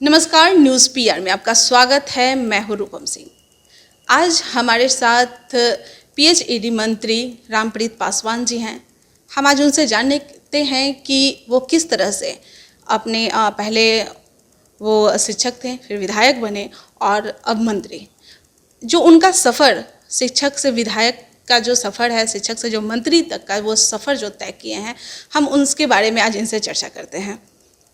नमस्कार, news PR में आपका स्वागत है। मैं हूँ रूपम सिंह। आज हमारे साथ पीएचईडी मंत्री रामप्रीत पासवान जी हैं। हम आज उनसे जानते हैं कि वो किस तरह से अपने पहले वो शिक्षक थे, फिर विधायक बने और अब मंत्री। जो उनका सफ़र शिक्षक से विधायक का जो सफ़र है, शिक्षक से जो मंत्री तक का वो सफ़र जो तय किए हैं, हम उसके बारे में आज इनसे चर्चा करते हैं।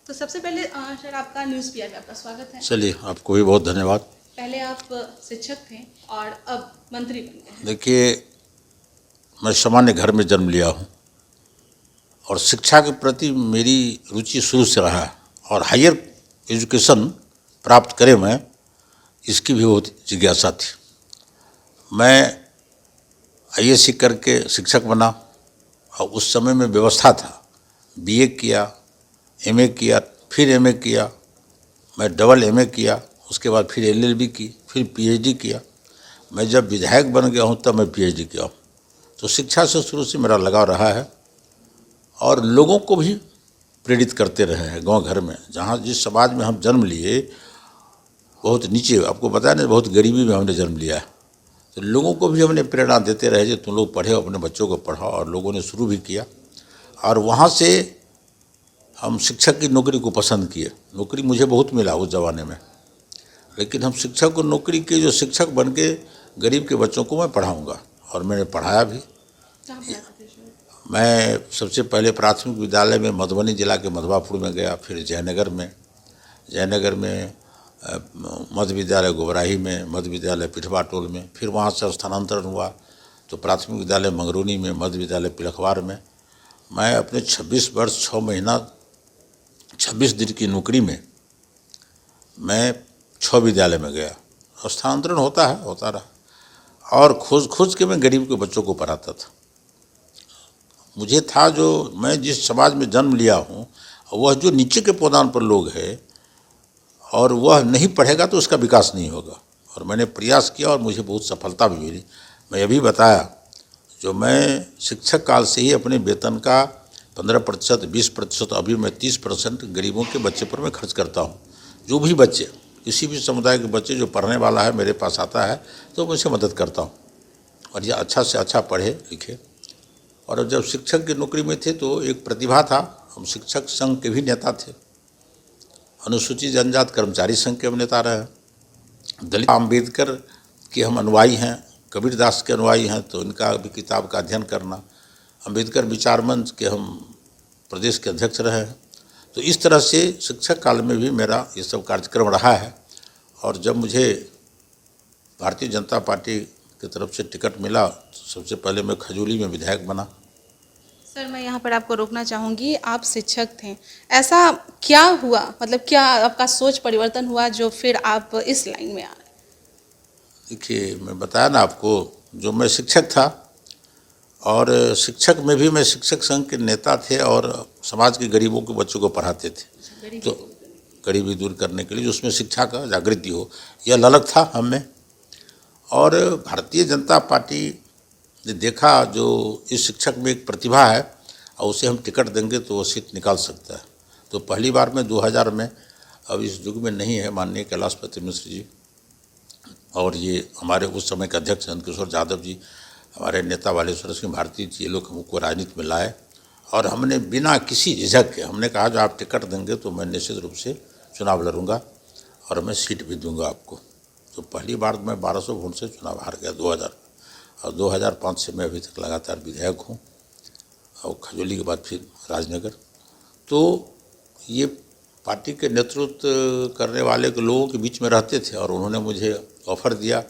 तो सबसे पहले सर, आपका न्यूज़ पीआर में आपका स्वागत है। चलिए, आपको भी बहुत धन्यवाद। पहले आप शिक्षक थे और अब मंत्री बन गए हैं। देखिए, मैं सामान्य घर में जन्म लिया हूँ और शिक्षा के प्रति मेरी रुचि शुरू से रहा है और हायर एजुकेशन प्राप्त करें मैं, इसकी भी बहुत जिज्ञासा थी। मैं आईएससी करके शिक्षक बना और उस समय में व्यवस्था था, बीए किया, एमए किया, फिर एमए किया, मैं डबल एमए किया, उसके बाद फिर एलएलबी की, फिर पीएचडी किया। मैं जब विधायक बन गया हूँ तब मैं पीएचडी किया हूँ। तो शिक्षा से शुरू से मेरा लगाव रहा है और लोगों को भी प्रेरित करते रहे हैं। गांव घर में, जहाँ जिस समाज में हम जन्म लिए, बहुत नीचे, आपको पता है ना, बहुत गरीबी में हमने जन्म लिया है, तो लोगों को भी हमने प्रेरणा देते रहे कि तुम लोग पढ़े, अपने बच्चों को पढ़ाओ, और लोगों ने शुरू भी किया। और वहाँ से हम शिक्षक की नौकरी को पसंद किए। नौकरी मुझे बहुत मिला उस ज़माने में, लेकिन हम शिक्षक को नौकरी के, जो शिक्षक बन के गरीब के बच्चों को मैं पढ़ाऊँगा, और मैंने पढ़ाया भी। मैं सबसे पहले प्राथमिक विद्यालय में मधुबनी जिला के मधवापुर में गया, फिर जयनगर में मध्य विद्यालय गोबराही में, मध्य विद्यालय पिठवा टोल में, फिर वहाँ से स्थानांतरण हुआ तो प्राथमिक विद्यालय मंगरूनी में, मध्य विद्यालय पिलखवार में। मैं अपने 26 वर्ष 6 महीना 26 दिन की नौकरी में मैं 6 विद्यालय में गया। स्थानांतरण होता रहा, और खोज के मैं गरीब के बच्चों को पढ़ाता था। मुझे था, जो मैं जिस समाज में जन्म लिया हूँ, वह जो नीचे के पौधान पर लोग हैं और वह नहीं पढ़ेगा तो उसका विकास नहीं होगा। और मैंने प्रयास किया और मुझे बहुत सफलता भी मिली। मैं अभी बताया, जो मैं शिक्षक काल से ही अपने वेतन का 15%, 20%, अभी मैं 30% गरीबों के बच्चे पर मैं खर्च करता हूँ। जो भी बच्चे, किसी भी समुदाय के बच्चे जो पढ़ने वाला है, मेरे पास आता है तो मैं उसे मदद करता हूँ, और यह अच्छा से अच्छा पढ़े लिखे। और जब शिक्षक की नौकरी में थे तो एक प्रतिभा था, हम शिक्षक संघ के भी नेता थे, अनुसूचित जनजाति कर्मचारी संघ के हम नेता रहे, दलित अम्बेडकर के हम अनुयायी हैं, कबीरदास के अनुयायी हैं, तो इनका भी किताब का अध्ययन करना, अम्बेडकर विचार मंच के हम प्रदेश के अध्यक्ष रहे हैं। तो इस तरह से शिक्षक काल में भी मेरा ये सब कार्यक्रम रहा है। और जब मुझे भारतीय जनता पार्टी की तरफ से टिकट मिला, सबसे पहले मैं खजूली में विधायक बना। सर, मैं यहाँ पर आपको रोकना चाहूँगी। आप शिक्षक थे, ऐसा क्या हुआ, मतलब क्या आपका सोच परिवर्तन हुआ जो फिर आप इस लाइन में आ रहे? देखिए, मैं बताया ना आपको, जो मैं शिक्षक था, और शिक्षक में भी मैं शिक्षक संघ के नेता थे और समाज के गरीबों के बच्चों को पढ़ाते थे। तो गरीबी दूर करने के लिए, जो उसमें शिक्षा का जागृति हो, यह ललक था हम में। और भारतीय जनता पार्टी ने देखा, जो इस शिक्षक में एक प्रतिभा है और उसे हम टिकट देंगे तो वो सीट निकाल सकता है। तो पहली बार में 2000 में, अब इस युग में नहीं है, माननीय कैलाशपति मिश्र जी और ये हमारे उस समय के अध्यक्ष नंदकिशोर यादव जी, हमारे नेता बालेश्वर सिंह भारती जी, ये लोग हमको राजनीति में लाए, और हमने बिना किसी झिझक के हमने कहा, जो आप टिकट देंगे तो मैं निश्चित रूप से चुनाव लड़ूंगा और मैं सीट भी दूंगा आपको। तो पहली बार मैं 1200 वोट से चुनाव हार गया 2000, और 2005 से मैं अभी तक लगातार विधायक हूँ, और खजूली के बाद फिर राजनगर। तो ये पार्टी के नेतृत्व करने वाले के लोगों के बीच में रहते थे, और उन्होंने मुझे ऑफ़र दिया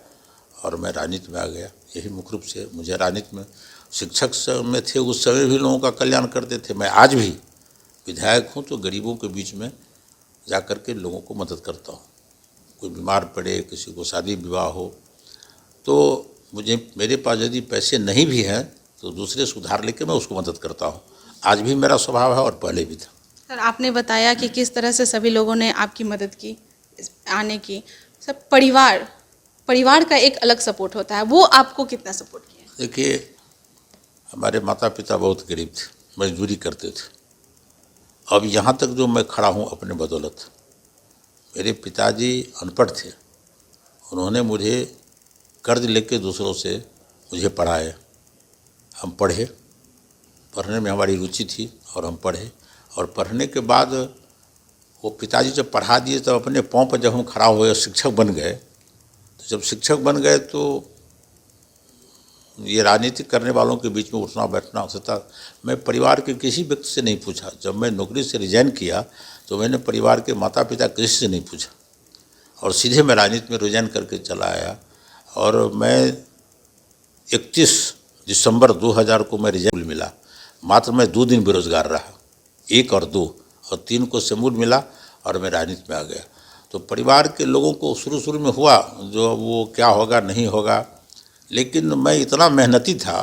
और मैं राजनीति में आ गया। यही मुख्य रूप से मुझे राजनीति में, शिक्षक में थे उस समय भी लोगों का कल्याण करते थे, मैं आज भी विधायक हूँ तो गरीबों के बीच में जा कर के लोगों को मदद करता हूँ। कोई बीमार पड़े, किसी को शादी विवाह हो, तो मुझे, मेरे पास यदि पैसे नहीं भी हैं तो दूसरे से उधार लेके मैं उसको मदद करता हूँ। आज भी मेरा स्वभाव है और पहले भी था। सर, आपने बताया कि किस तरह से सभी लोगों ने आपकी मदद की आने की। सब परिवार का एक अलग सपोर्ट होता है, वो आपको कितना सपोर्ट किया? देखिए, हमारे माता पिता बहुत गरीब थे, मजदूरी करते थे। अब यहाँ तक जो मैं खड़ा हूँ अपने बदौलत, मेरे पिताजी अनपढ़ थे। उन्होंने मुझे कर्ज लेके दूसरों से मुझे पढ़ाए। हम पढ़े, पढ़ने में हमारी रुचि थी और हम पढ़े। और पढ़ने के बाद वो पिताजी जब पढ़ा दिए तब अपने पाँव पर जब हम खड़ा हुए शिक्षक बन गए, तो जब शिक्षक बन गए तो ये राजनीति करने वालों के बीच में उठना बैठना होता था। मैं परिवार के किसी व्यक्ति से नहीं पूछा। जब मैं नौकरी से रिजाइन किया तो मैंने परिवार के माता पिता किसी से नहीं पूछा और सीधे मैं राजनीति में रिजाइन करके चला आया। और मैं 31 दिसंबर 2000 को मैं रिजाइन मिला। मात्र मैं 2 दिन बेरोजगार रहा, 1 और 2, और 3 को शेड्यूल मिला और मैं राजनीति में आ गया। तो परिवार के लोगों को शुरू में हुआ जो वो क्या होगा नहीं होगा, लेकिन मैं इतना मेहनती था,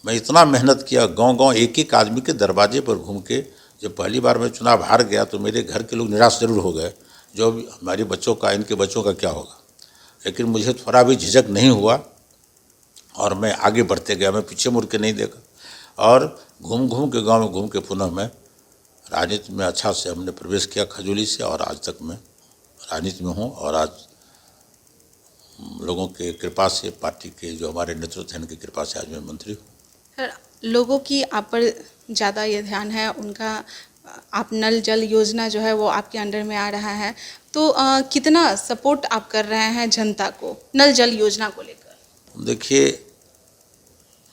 मैं इतना मेहनत किया। गांव-गांव एक एक आदमी के दरवाजे पर घूम के जब पहली बार मैं चुनाव हार गया तो मेरे घर के लोग निराश जरूर हो गए, जो हमारे बच्चों का, इनके बच्चों का क्या होगा। लेकिन मुझे थोड़ा भी झिझक नहीं हुआ और मैं आगे बढ़ते गया। मैं पीछे मुड़ के नहीं देखा और घूम घूम के गाँव में घूम के पुनः मैं राजनीति में अच्छा से हमने प्रवेश किया खजूली से, और आज तक मैं राजनीति में हूँ। और आज लोगों के कृपा से, पार्टी के जो हमारे नेतृत्व हैं उनकी कृपा से आज मैं मंत्री हूँ। सर, लोगों की आप पर ज़्यादा ये ध्यान है, उनका आप नल जल योजना जो है वो आपके अंडर में आ रहा है, तो कितना सपोर्ट आप कर रहे हैं जनता को नल जल योजना को लेकर? देखिए,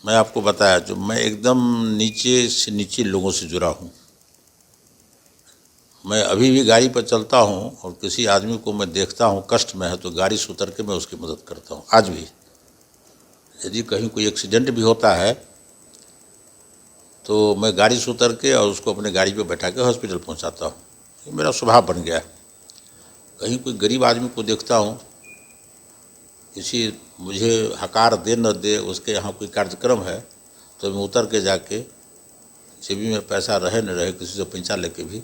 मैं आपको बताया जो मैं एकदम नीचे से नीचे लोगों से जुड़ा हूँ। मैं अभी भी गाड़ी पर चलता हूँ और किसी आदमी को मैं देखता हूँ कष्ट में है तो गाड़ी से उतर के मैं उसकी मदद करता हूँ। आज भी यदि कहीं कोई एक्सीडेंट भी होता है तो मैं गाड़ी से उतर के और उसको अपने गाड़ी पे बैठा के हॉस्पिटल पहुँचाता हूँ। ये मेरा स्वभाव बन गया है। कहीं कोई गरीब आदमी को देखता हूँ, किसी मुझे हकार दे न दे, उसके यहाँ कोई कार्यक्रम है तो मैं उतर के जाके जेबी में पैसा रहे न रहे किसी से पैसा लेके भी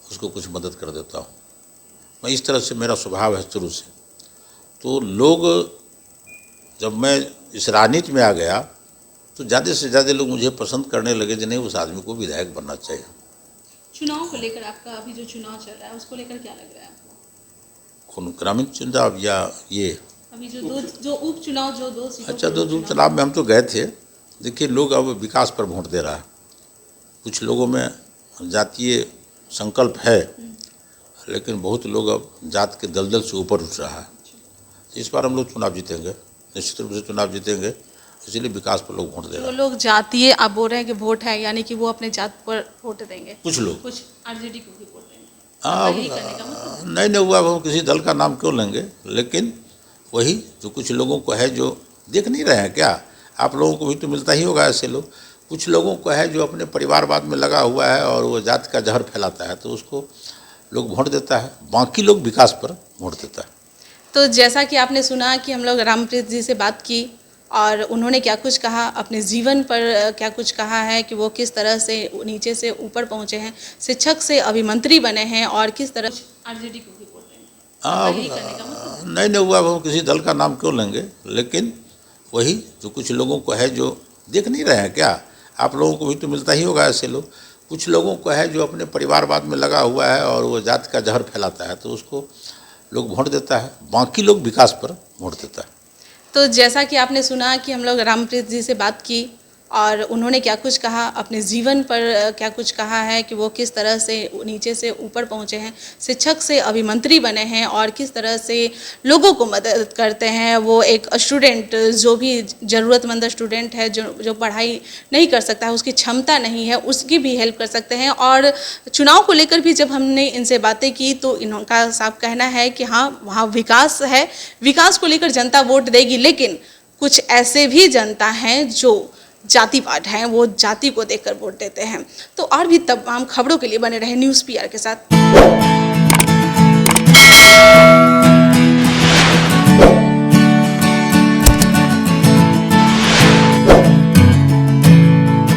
उसको कुछ मदद कर देता हूँ। मैं इस तरह से मेरा स्वभाव है शुरू से। तो लोग, जब मैं इस राजनीति में आ गया तो ज़्यादा से ज़्यादा लोग मुझे पसंद करने लगे कि नहीं, उस आदमी को विधायक बनना चाहिए। चुनाव को लेकर आपका अभी जो चुनाव चल रहा है उसको लेकर क्या लग रहा है आपको? कौन, ग्रामीण चुनाव या ये अभी जो उपचुनाव जो 2 सीटों अच्छा, के 2 उपचुनाव- चुनाव में हम तो गए थे। देखिए, लोग अब विकास पर वोट दे रहा है। कुछ लोगों में जातीय संकल्प है, लेकिन बहुत लोग अब जात के दलदल से ऊपर उठ रहा है। इस बार हम लोग चुनाव जीतेंगे, निश्चित रूप से चुनाव जीतेंगे, इसलिए विकास पर लोग वोट दे रहे जो हैं। लोग जातीय आप बोल रहे हैं कि वोट है, यानी कि वो अपने जात पर वोट देंगे, कुछ लोग, कुछ आरजेडी को भी वोट देंगे। हाँ, यही करने का मतलब? नहीं हुआ, हम किसी दल का नाम क्यों लेंगे, लेकिन वही जो कुछ लोगों को है जो देख नहीं रहे हैं क्या, आप लोगों को भी तो मिलता ही होगा ऐसे लोग। कुछ लोगों को है जो अपने परिवारवाद में लगा हुआ है और वो जात का जहर फैलाता है, तो उसको लोग वोट देता है, बाकी लोग विकास पर वोट देता है। तो जैसा कि आपने सुना कि हम लोग रामप्रीत जी से बात की और उन्होंने क्या कुछ कहा, अपने जीवन पर क्या कुछ कहा है कि वो किस तरह से नीचे से ऊपर पहुंचे हैं, शिक्षक से अभिमंत्री बने हैं और किस तरह आरजेडी को भी वोट देंगे। हाँ, यही करने का मतलब? नहीं हुआ, हम किसी दल का नाम क्यों लेंगे, लेकिन वही जो कुछ लोगों को है जो देख नहीं रहे हैं क्या, आप लोगों को भी तो मिलता ही होगा ऐसे लोग। कुछ लोगों को है जो अपने परिवारवाद में लगा हुआ है और वो जात का जहर फैलाता है, तो उसको लोग वोट देता है, बाकी लोग विकास पर वोट देता है। तो जैसा कि आपने सुना कि हम लोग रामप्रीत जी से बात की और उन्होंने क्या कुछ कहा, अपने जीवन पर क्या कुछ कहा है कि वो किस तरह से नीचे से ऊपर पहुंचे हैं, शिक्षक से अभिमंत्री बने हैं और किस तरह से लोगों को मदद करते हैं। वो एक स्टूडेंट, जो भी ज़रूरतमंद स्टूडेंट है, जो पढ़ाई नहीं कर सकता है, उसकी क्षमता नहीं है, उसकी भी हेल्प कर सकते हैं। और चुनाव को लेकर भी जब हमने इनसे बातें की तो इनका साफ कहना है कि हाँ, वहाँ विकास है, विकास को लेकर जनता वोट देगी, लेकिन कुछ ऐसे भी जनता हैं जो जातिवाद हैं, वो जाति को देखकर वोट देते हैं। तो और भी तमाम खबरों के लिए बने रहे न्यूज़ PR के साथ।